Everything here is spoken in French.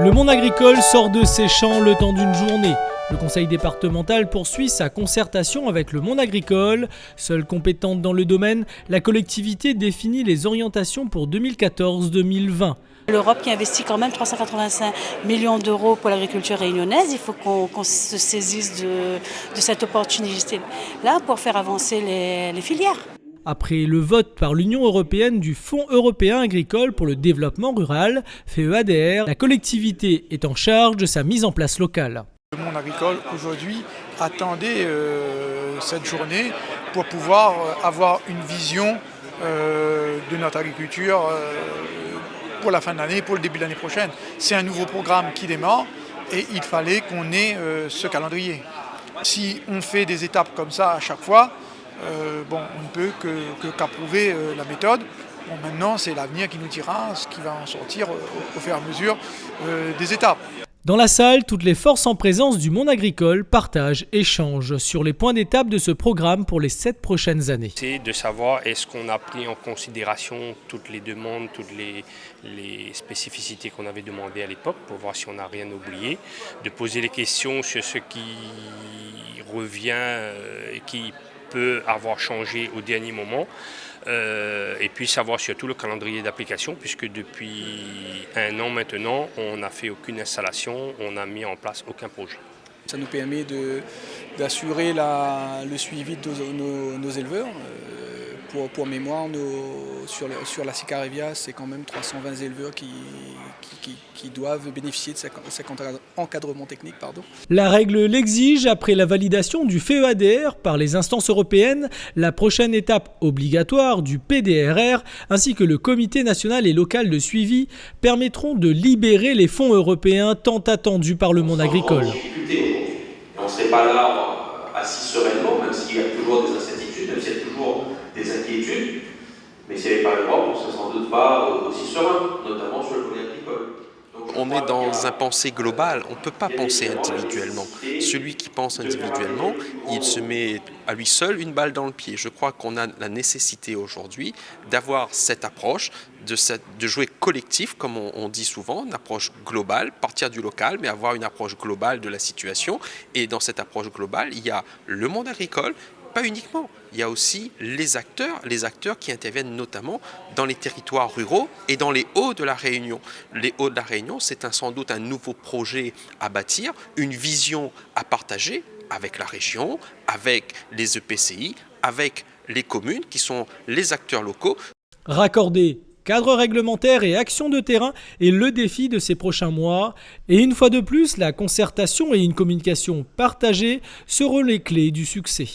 Le monde agricole sort de ses champs le temps d'une journée. Le conseil départemental poursuit sa concertation avec le monde agricole. Seule compétente dans le domaine, la collectivité définit les orientations pour 2014-2020. L'Europe qui investit quand même 385 millions d'euros pour l'agriculture réunionnaise, il faut qu'on se saisisse de cette opportunité-là pour faire avancer les filières. Après le vote par l'Union européenne du Fonds européen agricole pour le développement rural, FEADR, la collectivité est en charge de sa mise en place locale. Le monde agricole aujourd'hui attendait cette journée pour pouvoir avoir une vision de notre agriculture pour la fin de l'année, pour le début de l'année prochaine. C'est un nouveau programme qui démarre et il fallait qu'on ait ce calendrier. Si on fait des étapes comme ça à chaque fois, on ne peut qu'approuver la méthode. Bon, maintenant, c'est l'avenir qui nous dira ce qui va en sortir au fur et à mesure des étapes. Dans la salle, toutes les forces en présence du monde agricole partagent, échangent sur les points d'étape de ce programme pour les 7 prochaines années. C'est de savoir est-ce qu'on a pris en considération toutes les demandes, toutes les spécificités qu'on avait demandées à l'époque pour voir si on n'a rien oublié, de poser les questions sur ce qui revient et qui peut avoir changé au dernier moment et puis savoir surtout le calendrier d'application puisque depuis 1 an maintenant on n'a fait aucune installation, on n'a mis en place aucun projet. Ça nous permet d'assurer le suivi de nos éleveurs. Pour mémoire, sur la Sicarevia, c'est quand même 320 éleveurs qui doivent bénéficier de cet encadrement technique. La règle l'exige après la validation du FEADR par les instances européennes, la prochaine étape obligatoire du PDRR ainsi que le comité national et local de suivi permettront de libérer les fonds européens tant attendus par le monde agricole. On ne serait pas là assis sereinement, même s'il y a toujours des incertitudes, même s'il y a toujours des inquiétudes, mais s'il n'y avait pas l'Europe, on ne serait sans doute pas aussi serein, notamment sur le volet agricole. On est dans un pensée global, on ne peut pas penser individuellement. Celui qui pense individuellement, il se met à lui seul une balle dans le pied. Je crois qu'on a la nécessité aujourd'hui d'avoir cette approche, de jouer collectif, comme on dit souvent, une approche globale, partir du local, mais avoir une approche globale de la situation. Et dans cette approche globale, il y a le monde agricole, pas uniquement, il y a aussi les acteurs qui interviennent notamment dans les territoires ruraux et dans les Hauts de la Réunion. Les Hauts de la Réunion, c'est sans doute un nouveau projet à bâtir, une vision à partager avec la région, avec les EPCI, avec les communes qui sont les acteurs locaux. Raccorder cadre réglementaire et action de terrain est le défi de ces prochains mois. Et une fois de plus, la concertation et une communication partagée seront les clés du succès.